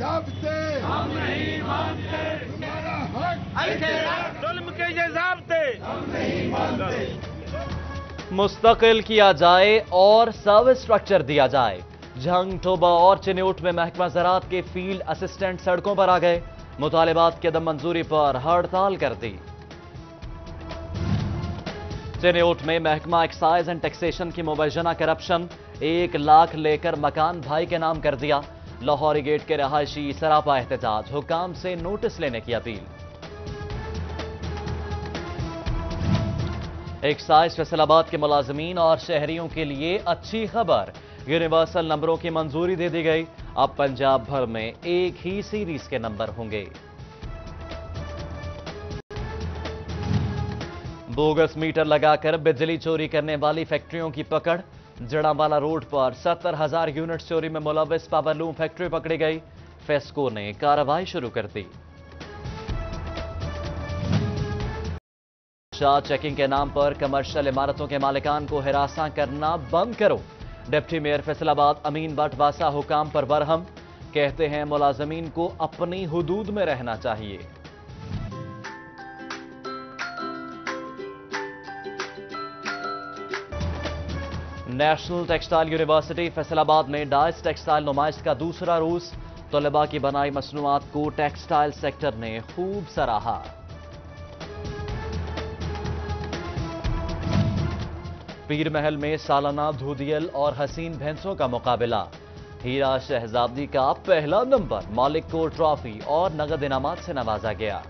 ضابطے ہم نہیں مانتے، تمہارا حق ظلم کے یہ ضابطے ہم نہیں مانتے۔ مستقل کیا جائے اور سروس سٹرکچر دیا جائے۔ جھنگ، ٹوبہ اور چنیوٹ میں محکمہ زراعت کے فیلڈ اسسٹنٹ سڑکوں پر آ گئے، مطالبات کی عدم منظوری پر ہڑتال کر دی۔ چنیوٹ میں محکمہ ایکسائز اینڈ ٹیکسیشن کی مبینہ کرپشن، 1 لاکھ لے کر مکان بھائی کے نام کر دیا۔ لاہوری گیٹ کے رہائشی سراپا احتجاج، حکام سے نوٹس لینے کی اپیل۔ ایکسائز فیصل آباد کے ملازمین اور شہریوں کے لیے اچھی خبر، یونیورسل نمبروں کی منظوری دے دی گئی۔ اب پنجاب بھر میں ایک ہی سیریز کے نمبر ہوں گے۔ بوگس میٹر لگا کر بجلی چوری کرنے والی فیکٹریوں کی پکڑ، جڑاموالا روڈ پر 70,000 یونٹ چوری میں ملوث پاورلوم فیکٹری پکڑی گئی، فیسکو نے کارروائی شروع کر دی۔ چیکنگ کے نام پر کمرشل عمارتوں کے مالکان کو ہراساں کرنا بند کرو، ڈپٹی میئر فیصل آباد امین بٹ واسا حکام پر برہم، کہتے ہیں ملازمین کو اپنی حدود میں رہنا چاہیے۔ نیشنل ٹیکسٹائل یونیورسٹی فیصل آباد میں ڈائس ٹیکسٹائل نمائش کا دوسرا روز، طلباء کی بنائی مصنوعات کو ٹیکسٹائل سیکٹر نے خوب سراہا۔ پیر محل میں سالانہ دھودیل اور حسین بھینسوں کا مقابلہ، ہیرا شہزادی کا پہلا نمبر، مالک کو ٹرافی اور نقد انعامات سے نوازا گیا۔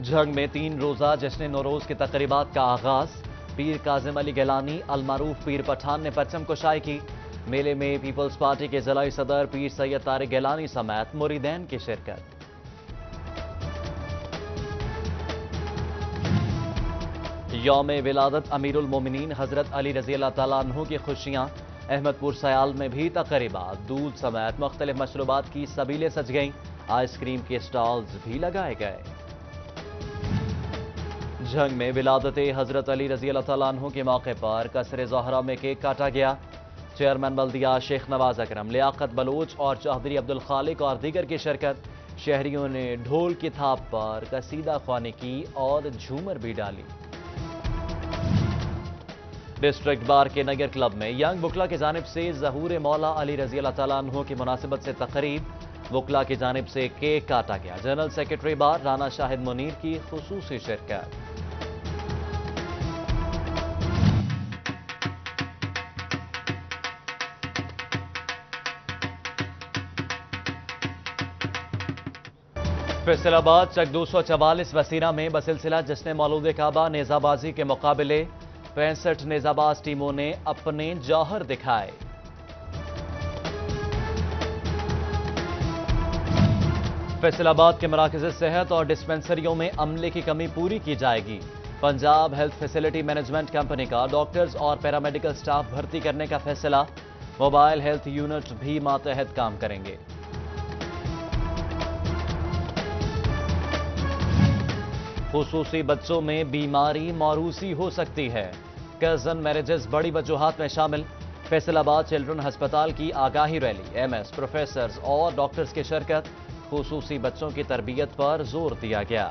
جھنگ میں 3 روزہ جشن نوروز کی تقریبات کا آغاز، پیر کاظم علی گیلانی المعروف پیر پٹھان نے پرچم کشائی کی، میلے میں پیپلز پارٹی کے ضلعی صدر پیر سید طارق گیلانی سمیت مریدین کی شرکت۔ یوم ولادت امیر المومنین حضرت علی رضی اللہ تعالیٰ عنہ کی خوشیاں، احمد پور سیال میں بھی تقریبات، دودھ سمیت مختلف مشروبات کی سبیلیں سج گئیں، آئس کریم کے سٹالز بھی لگائے گئے۔ جھنگ میں ولادت حضرت علی رضی اللہ تعالیٰ عنہ کے موقع پر قصر زہرا میں کیک کاٹا گیا، چیئرمین بلدیہ شیخ نواز اکرم، لیاقت بلوچ اور چوہدری عبدالخالق اور دیگر کی شرکت، شہریوں نے ڈھول کی تھاپ پر قصیدہ خوانی کی اور جھومر بھی ڈالی۔ ڈسٹرکٹ بار کے نگر کلب میں ینگ وکلا کی جانب سے ظہور مولا علی رضی اللہ تعالیٰ عنہ کی مناسبت سے تقریب، وکلا کی جانب سے کیک کاٹا گیا، جنرل سیکرٹری بار رانا شاہد منیر کی خصوصی شرکت۔ فیصل آباد چک 244 وسیرہ میں بسلسلہ جشن مولود کعبہ نیزہ بازی کے مقابلے، 65 نیزہ باز ٹیموں نے اپنے جوہر دکھائے۔ فیصل آباد کے مراکز صحت اور ڈسپنسریوں میں عملے کی کمی پوری کی جائے گی، Punjab health facility management company کا ڈاکٹرز اور پیرامیڈیکل سٹاف بھرتی کرنے کا فیصلہ، موبائل ہیلتھ یونٹ بھی ماتحت کام کریں گے۔ خصوصی بچوں میں بیماری موروثی ہو سکتی ہے، کزن میرجز بڑی وجوہات میں شامل، فیصل آباد چلڈرن ہسپتال کی آگاہی ریلی، ایم ایس، پروفیسرز اور ڈاکٹرز کی شرکت، خصوصی بچوں کی تربیت پر زور دیا گیا۔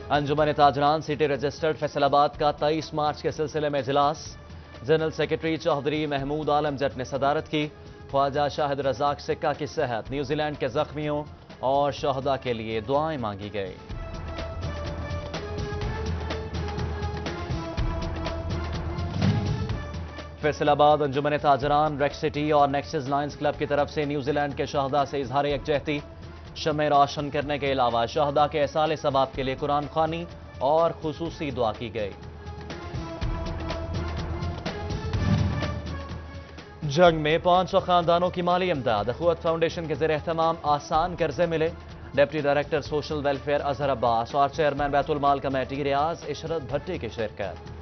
انجمن تاجران سٹی رجسٹرڈ فیصل آباد کا 23 مارچ کے سلسلے میں اجلاس، جنرل سیکرٹری چوہدری محمود عالم جٹ نے صدارت کی، خواجہ شاہد رزاق سکہ کی صحت، نیوزی لینڈ کے زخمیوں اور شہداء کے لیے دعائیں مانگی گئی۔ فیصل آباد انجمن تاجران ریک سٹی اور نیکسس لائنز کلب کی طرف سے نیوزی لینڈ کے شہداء سے اظہار یکجہتی، شمع روشن کرنے کے علاوہ شہداء کے ایصال ثواب کے لیے قرآن خوانی اور خصوصی دعا کی گئی۔ جنگ میں 500 خاندانوں کی مالی امداد، اخوت فاؤنڈیشن کے زیر اہتمام آسان قرضے ملے، deputy director social welfare Azhar Abbas اور چیئرمین بیت المال کمیٹی ریاض عشرت بھٹی کی شرکت۔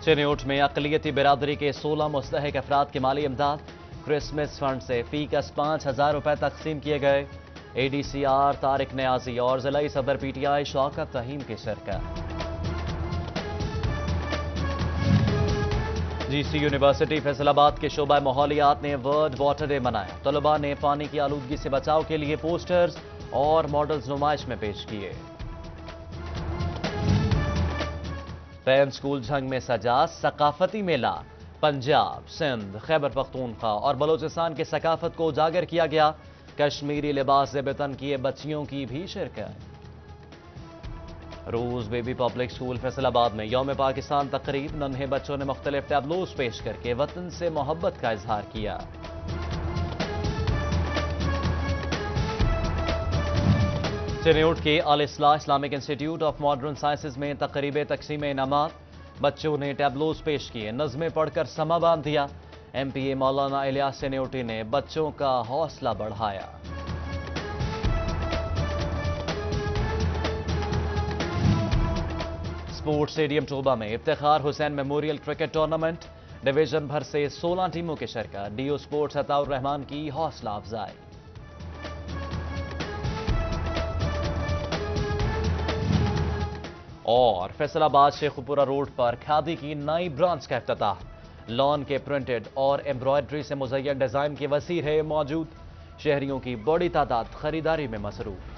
چنیوٹ میں اقلیتی برادری کے 16 مستحق افراد کی مالی امداد، کرسمس فنڈ سے فی کس 5,000 روپے تقسیم کیے گئے، اے ڈی سی آر طارق نیازی اور ضلعی صدر پی ٹی آئی شوکت فہیم کی شرکت۔ جی سی یونیورسٹی فیصل آباد کے شعبہ ماحولیات نے ورلڈ واٹر ڈے منایا. طلباء نے پانی کی آلودگی سے بچاؤ کے لیے پوسٹرز اور ماڈلز نمائش میں پیش کیے. پین اسکول جھنگ میں سجا ثقافتی میلہ. پنجاب، سندھ، خیبر پختونخوا اور بلوچستان کی ثقافت کو اجاگر کیا گیا. کشمیری لباس زیب تن کیے بچیوں کی بھی شرکت. روز بیبی پبلک اسکول فیصل آباد میں یوم پاکستان تقریب. ننھے بچوں نے مختلف ٹیبلوز پیش کر کے وطن سے محبت کا اظہار کیا. چنیوٹ کے Islah Islamic institute of modern sciences میں تقریب تقسیم انعامات. بچوں نے ٹیبلوز پیش کیے، نظمیں پڑھ کر سما باندھ دیا. ایم پی اے مولانا الیاس چنیوٹی نے بچوں کا حوصلہ بڑھایا. اسپورٹس اسٹیڈیم ٹوبہ میں افتخار حسین میموریل کرکٹ ٹورنامنٹ. ڈویژن بھر سے 16 ٹیموں کی شرکت. ڈی او اسپورٹس عطاء الرحمان کی حوصلہ افزائی. اور فیصل آباد شیخوپورہ روڈ پر کھادی کی نئی برانچ کا افتتاح. لان کے پرنٹڈ اور ایمبرائڈری سے مزین ڈیزائن کی وسیع ہے موجود. شہریوں کی بڑی تعداد خریداری میں مصروف.